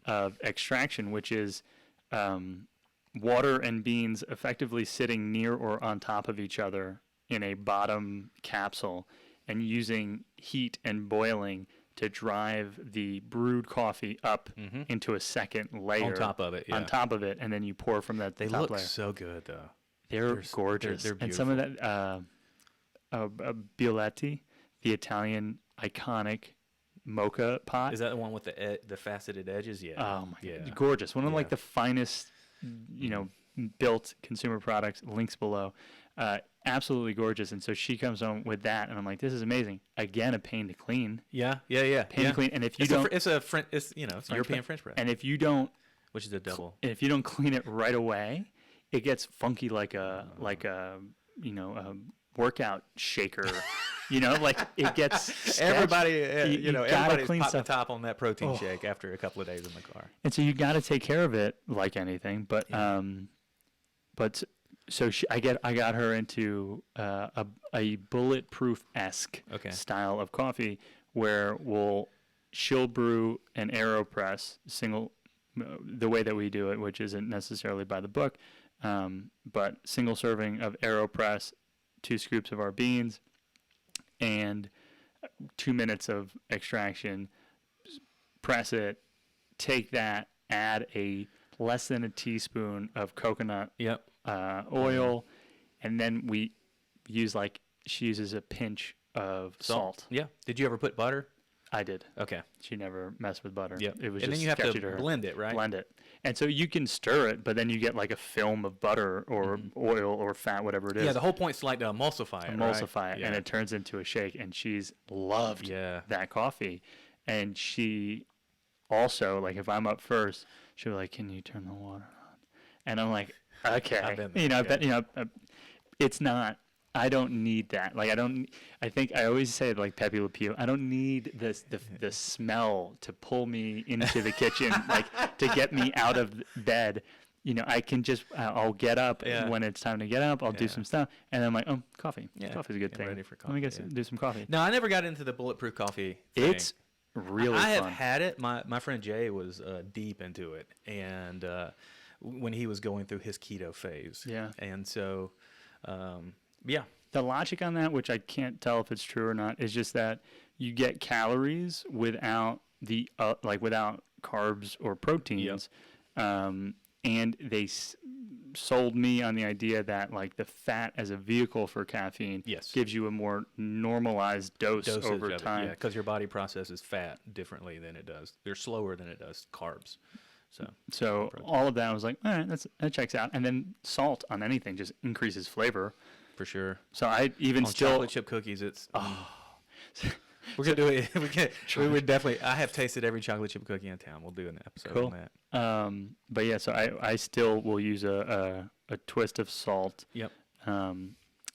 A: of extraction, which is water and beans effectively sitting near or on top of each other in a bottom capsule, and using heat and boiling to drive the brewed coffee up into a second layer
B: on top of it. Yeah.
A: On top of it, and then you pour from that
B: They
A: top
B: look
A: layer.
B: so good though.
A: They're gorgeous.
B: They're
A: and some of that Bioletti, the Italian iconic mocha pot.
B: Is that the one with the faceted edges? Yeah.
A: Oh my god, gorgeous! One of like the finest, built consumer products. Links below. Absolutely gorgeous. And so she comes home with that, and I'm like, this is amazing. Again, a pain to clean.
B: Yeah.
A: Pain to clean. And if you
B: it's European French press.
A: And if you don't,
B: which is a double.
A: And if you don't clean it right away, it gets funky like a workout shaker. Like it gets
B: everybody. Everybody's
A: clean
B: popped the
A: stuff.
B: top on that protein shake after a couple of days in the car.
A: And so you got to take care of it like anything. But so I got her into a bulletproof-esque style of coffee, where she'll brew an AeroPress single, the way that we do it, which isn't necessarily by the book, but single serving of AeroPress, 2 scoops of our beans, and 2 minutes of extraction. Press it, take that, add a less than a teaspoon of coconut oil, and then she uses a pinch of salt.
B: Yeah. Did you ever put butter?
A: I did.
B: Okay.
A: She never messed with butter.
B: Yeah.
A: It was
B: and
A: just
B: then you have
A: sketchy
B: to
A: her.
B: blend it, right?
A: Blend it. And so you can stir it, but then you get like a film of butter or oil or fat, whatever it is.
B: Yeah, the whole point's like to emulsify it,
A: and it turns into a shake, and she's loved that coffee. And she also, like, if I'm up first, she'll be like, "Can you turn the water on?" And I'm like, "Okay."
B: I've been there,
A: You know, I
B: yeah.
A: bet, you know, it's not. I don't need that. Like, I don't. I think I always say, like Pepe Le Pew, I don't need the smell to pull me into the kitchen, like to get me out of bed. You know, I can just, I'll get up
B: Yeah.
A: when it's time to get up. I'll do
B: Yeah.
A: some stuff, and then I'm like, oh, coffee.
B: Yeah.
A: Coffee's a good
B: Get
A: thing.
B: ready for
A: Let me
B: coffee,
A: do some coffee.
B: No, I never got into the bulletproof coffee thing.
A: It's really
B: I have
A: fun.
B: had it. My friend Jay was deep into it, and when he was going through his keto phase.
A: Yeah.
B: And so, yeah.
A: The logic on that, which I can't tell if it's true or not, is just that you get calories without without carbs or proteins. And they sold me on the idea that like the fat as a vehicle for caffeine
B: Yes.
A: gives you a more normalized dosage over
B: of
A: time.
B: It, yeah, because your body processes fat differently than it does. They're slower than it does carbs.
A: So all of that, I was like, all right, that checks out. And then salt on anything just increases flavor.
B: For sure.
A: So I even
B: On
A: still
B: chocolate chip cookies, it's we're gonna do it. We would definitely. I have tasted every chocolate chip cookie in town. We'll do an episode on that.
A: But yeah, so I still will use a twist of salt.
B: Yep.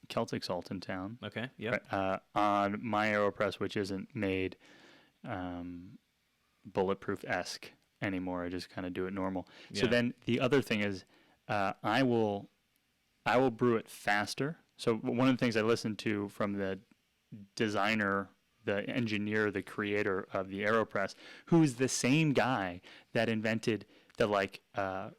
A: Celtic salt in town.
B: Okay. Yep.
A: On my AeroPress, which isn't made bulletproof-esque anymore. I just kind of do it normal. So
B: Yeah.
A: then the other thing is I will brew it faster. So one of the things I listened to from the designer, the engineer, the creator of the AeroPress, who's the same guy that invented the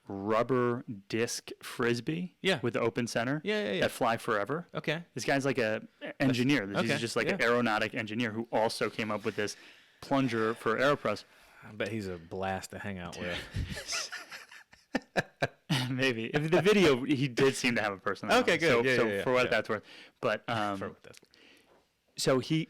A: rubber disc frisbee
B: Yeah.
A: with the open center
B: Yeah.
A: that fly forever.
B: Okay.
A: This guy's like a engineer.
B: okay,
A: He's just like an
B: yeah.
A: aeronautic engineer who also came up with this plunger for AeroPress.
B: I bet he's a blast to hang out with.
A: Maybe. In the video, he did seem to have a personality.
B: Okay, good.
A: So
B: Yeah,
A: for what
B: yeah.
A: that's worth. But
B: For what that's worth.
A: so he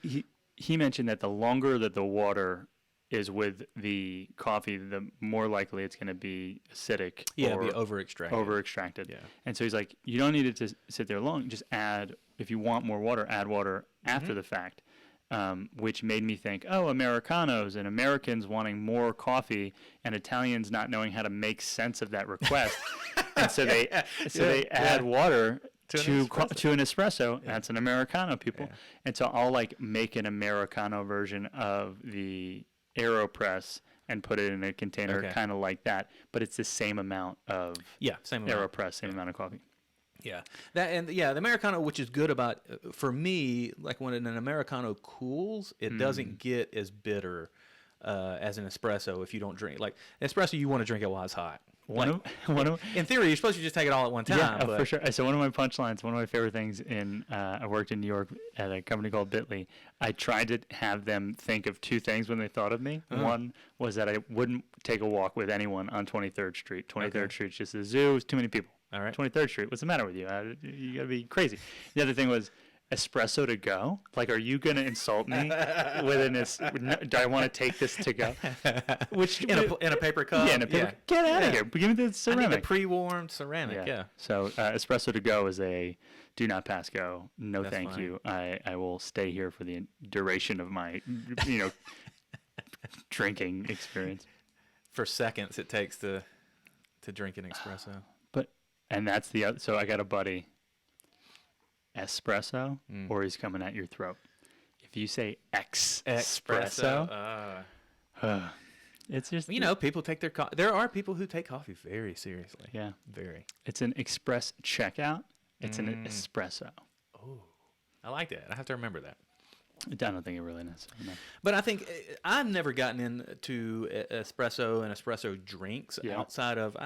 A: mentioned that the longer that the water is with the coffee, the more likely it's going to be acidic
B: Yeah,
A: or
B: be over extracted.
A: over-extracted.
B: Yeah.
A: And so he's like, you don't need it to sit there long. Just add, if you want more water, add water after the fact. Which made me think, oh, Americanos and Americans wanting more coffee and Italians not knowing how to make sense of that request. And so they add water to an espresso. That's an Americano, people.
B: Yeah.
A: And so I'll like make an Americano version of the AeroPress and put it in a container kind of like that. But it's the same amount of
B: Same amount.
A: AeroPress, same amount of coffee.
B: Yeah, the Americano, which is good about for me, like when an Americano cools, it doesn't get as bitter as an espresso if you don't drink. Like espresso, you want to drink it while it's hot. In theory, you're supposed to just take it all at one time.
A: Yeah,
B: but
A: for sure. So one of my punchlines, one of my favorite things I worked in New York at a company called Bitly. I tried to have them think of two things when they thought of me. One was that I wouldn't take a walk with anyone on 23rd Street. 23rd Street's just a zoo. It's too many people.
B: All right.
A: 23rd Street. What's the matter with you? You got to be crazy. The other thing was espresso to go. Like, are you going to insult me with do I want to take this to go? Which
B: in a paper cup.
A: Yeah, in a paper. Get out of here. Give me the ceramic.
B: I need the pre-warmed ceramic. Yeah.
A: So espresso to go is a do not pass go. No,
B: That's
A: thank
B: fine.
A: you. I will stay here for the duration of my drinking experience.
B: For seconds, it takes to drink an espresso.
A: And that's the other. So I got a buddy. Espresso, or he's coming at your throat. If you say espresso, it's just
B: people take their there are people who take coffee very seriously.
A: Yeah,
B: very.
A: It's an express checkout. It's an espresso.
B: Oh, I like that. I have to remember that.
A: I don't think it really necessarily. No.
B: But I think I've never gotten into espresso and espresso drinks outside of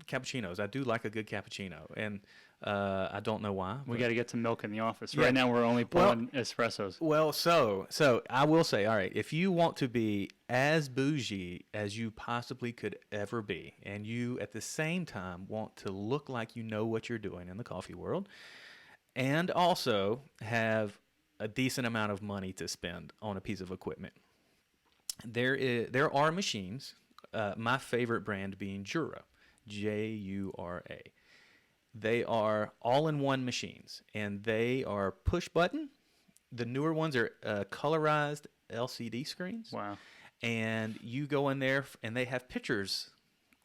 B: cappuccinos. I do like a good cappuccino, and I don't know why.
A: We got to get some milk in the office. Right now, we're only pulling espressos.
B: Well, so I will say, all right, if you want to be as bougie as you possibly could ever be, and you at the same time want to look like you know what you're doing in the coffee world, and also have a decent amount of money to spend on a piece of equipment, there are machines. My favorite brand being Jura, Jura. They are all-in-one machines, and they are push-button. The newer ones are colorized LCD screens.
A: Wow.
B: And you go in there, and they have pictures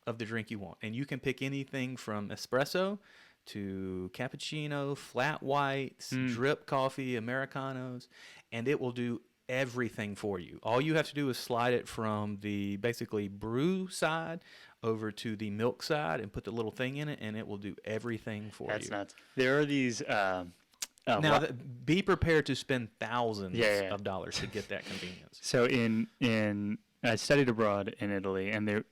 B: of the drink you want. And you can pick anything from espresso to cappuccino, flat whites, drip coffee, Americanos, and it will do everything for you. All you have to do is slide it from the basically brew side over to the milk side and put the little thing in it, and it will do everything for you.
A: That's nuts. There are these.
B: Now, be prepared to spend thousands
A: Yeah.
B: of dollars to get that convenience.
A: So in I studied abroad in Italy, and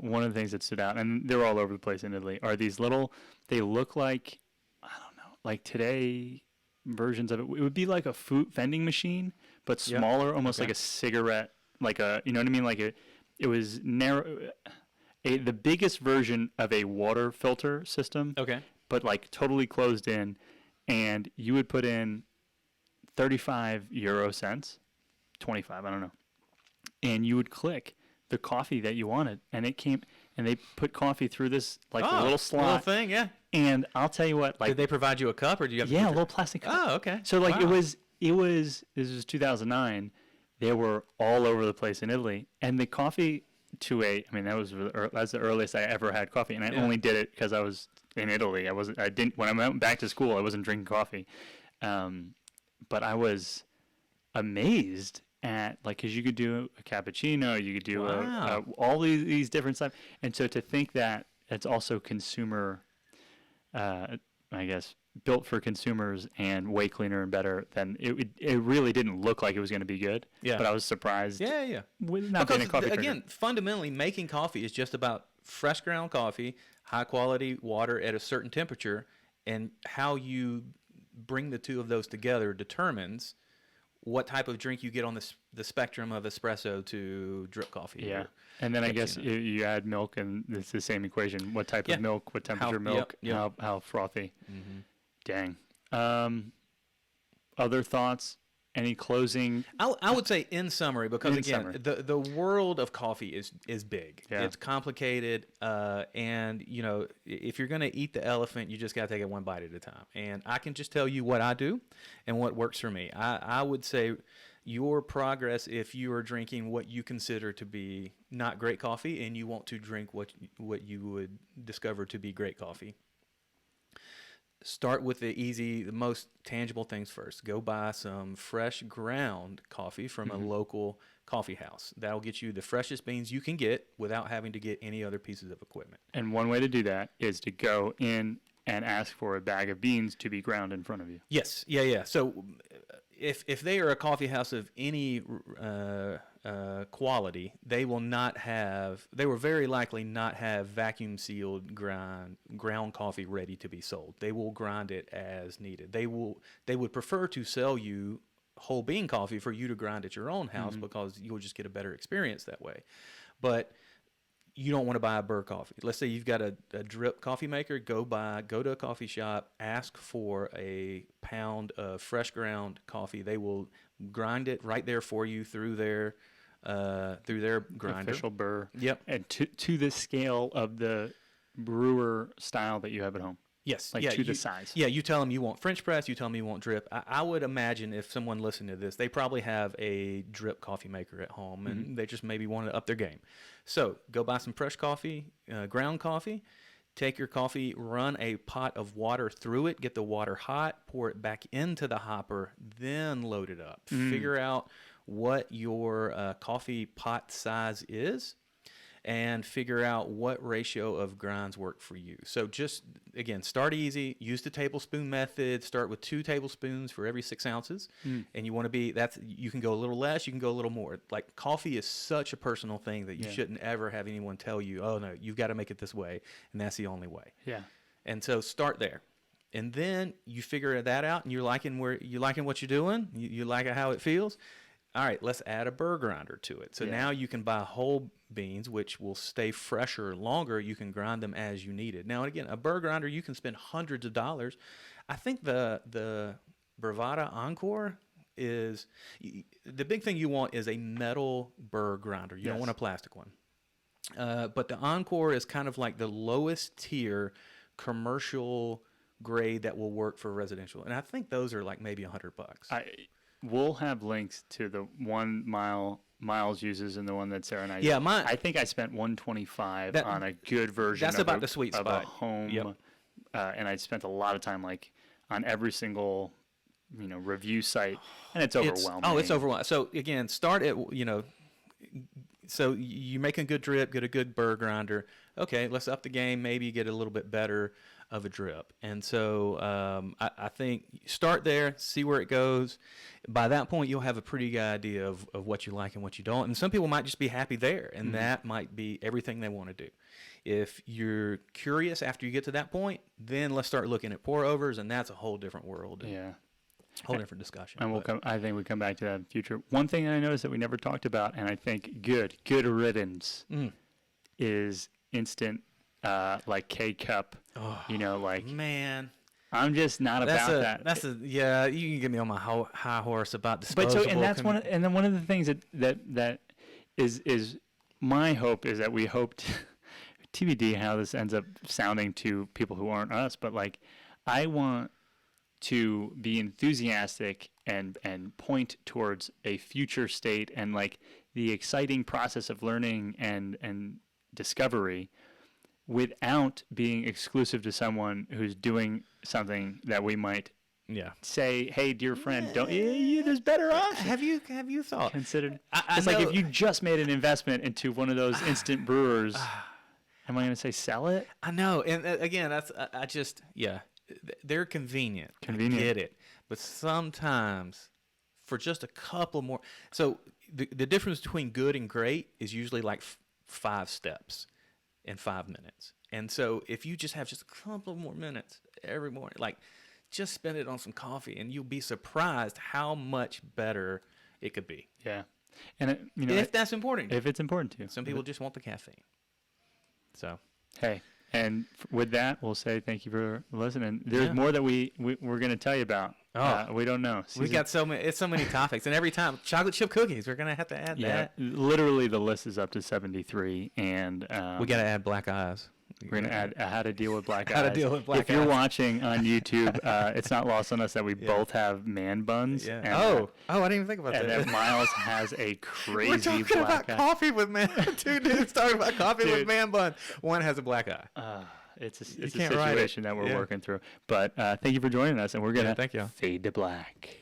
A: one of the things that stood out, and they're all over the place in Italy, are these little. They look like, I don't know, like today versions of it. It would be like a food vending machine, but smaller, almost like a cigarette, like a, you know what I mean? Like it was narrow, the biggest version of a water filter system.
B: Okay.
A: But like totally closed in, and you would put in 35 euro cents, 25, I don't know. And you would click the coffee that you wanted, and it came, and they put coffee through this like little slot.
B: Little thing, yeah.
A: And I'll tell you what, like,
B: Did they provide you a cup, or do you have to
A: yeah, a
B: put
A: little plastic cup.
B: Oh, okay.
A: So like
B: Wow.
A: this was 2009. They were all over the place in Italy, and the coffee that's the earliest I ever had coffee, and I only did it because I was in Italy. When I went back to school, I wasn't drinking coffee. But I was amazed at, like, because you could do a cappuccino, you could do all these different stuff, and so to think that it's also consumer, I guess, built for consumers and way cleaner and better, then it really didn't look like it was going to be good.
B: Yeah.
A: But I was surprised.
B: Yeah.
A: With not being a coffee drinker.
B: Again, fundamentally, making coffee is just about fresh ground coffee, high quality water at a certain temperature, and how you bring the two of those together determines what type of drink you get on the spectrum of espresso to drip coffee.
A: Yeah. And then I guess you add milk, and it's the same equation. What type of milk, what temperature milk, how frothy. Mm-hmm. Dang. Other thoughts? Any closing?
B: I would say in summary, because the world of coffee is big. Yeah. It's complicated, and if you're going to eat the elephant, you just got to take it one bite at a time. And I can just tell you what I do and what works for me. I would say your progress, if you are drinking what you consider to be not great coffee and you want to drink what you would discover to be great coffee, start with the most tangible things first. Go buy some fresh ground coffee from a local coffee house. That'll get you the freshest beans you can get without having to get any other pieces of equipment.
A: And one way to do that is to go in and ask for a bag of beans to be ground in front of you.
B: Yes. Yeah. So if they are a coffee house of any quality, they will very likely not have vacuum sealed ground coffee ready to be sold. They will grind it as needed. They would prefer to sell you whole bean coffee for you to grind at your own house, because you'll just get a better experience that way. But you don't want to buy a burr coffee. Let's say you've got a drip coffee maker. Go to a coffee shop, ask for a pound of fresh ground coffee. They will grind it right there for you through their grinder.
A: Official burr.
B: Yep.
A: And to the scale of the brewer style that you have at home.
B: Yes.
A: Like to the size.
B: Yeah, you tell them you want French press, you tell them you want drip. I would imagine if someone listened to this, they probably have a drip coffee maker at home, and they just maybe want to up their game. So go buy some fresh coffee, ground coffee. Take your coffee, run a pot of water through it, get the water hot, pour it back into the hopper, then load it up. Figure out what your coffee pot size is, and figure out what ratio of grinds work for you. So just, again, start easy. Use the tablespoon method. Start with 2 tablespoons for every 6 ounces. And you want to you can go a little less, you can go a little more. Like, coffee is such a personal thing that you shouldn't ever have anyone tell you, oh, no, you've got to make it this way, and that's the only way.
A: Yeah.
B: And so start there. And then you figure that out, and you're liking what you're doing. You like how it feels. All right, let's add a burr grinder to it. So now you can buy whole beans, which will stay fresher longer. You can grind them as you need it. Now, again, a burr grinder, you can spend hundreds of dollars. I think the Bravada Encore is the big thing you want is a metal burr grinder. You don't want a plastic one. But the Encore is kind of like the lowest tier commercial grade that will work for residential. And I think those are like maybe $100.
A: We'll have links to the 1 mile Miles uses and the one that Sarah and I
B: Yeah,
A: use. I think I spent $125 on a good version.
B: That's about the sweet
A: of
B: spot.
A: a home.
B: Yep.
A: And I spent a lot of time like on every single review site, and it's overwhelming.
B: It's overwhelming. So again, start at so you make a good drip, get a good burr grinder. Okay, let's up the game. Maybe get a little bit better of a drip. And so I think start there, see where it goes. By that point, you'll have a pretty good idea of what you like and what you don't. And some people might just be happy there, and that might be everything they want to do. If you're curious after you get to that point, then let's start looking at pour overs, and that's a whole different world.
A: Yeah.
B: Whole different discussion.
A: And I think we come back to that in the future. One thing that I noticed that we never talked about, and I think good riddance is instant, like K-cup.
B: Oh,
A: like
B: man,
A: I'm just not about that.
B: Yeah. You can get me on my high horse about disposable.
A: But and that's one of the things that is my hope is that we hoped. TBD how this ends up sounding to people who aren't us, but like I want to be enthusiastic and point towards a future state and like the exciting process of learning and discovery without being exclusive to someone who's doing something that we might say, hey, dear friend, there's better options.
B: Have you thought
A: considered? It's like if you just made an investment into one of those instant brewers. Am I going to say sell it?
B: I know, and again, they're convenient. I get it, but sometimes for just a couple more. So the difference between good and great is usually like 5 steps in 5 minutes. And so if you just have just a couple more minutes every morning, like just spend it on some coffee, and you'll be surprised how much better it could be.
A: Yeah, and
B: if that's important.
A: If it's important to you.
B: Some people just want the caffeine. So,
A: hey, and with that, we'll say thank you for listening. There's more that we're going to tell you about. We don't know.
B: We got so many topics, and every time chocolate chip cookies, we're going to have to add that.
A: Literally, the list is up to 73, and
B: we got to add black eyes.
A: We're going to add how to deal with black eyes.
B: How to deal with black eyes.
A: If you're watching on YouTube, it's not lost on us that we both have man buns.
B: Yeah. And I didn't even think about that.
A: And that Miles has a crazy
B: We're talking about coffee with man. Two dudes talking about coffee with man bun. One has a black eye.
A: It's a situation that we're working through. But thank you for joining us, and we're going to
B: thank you.
A: fade to black.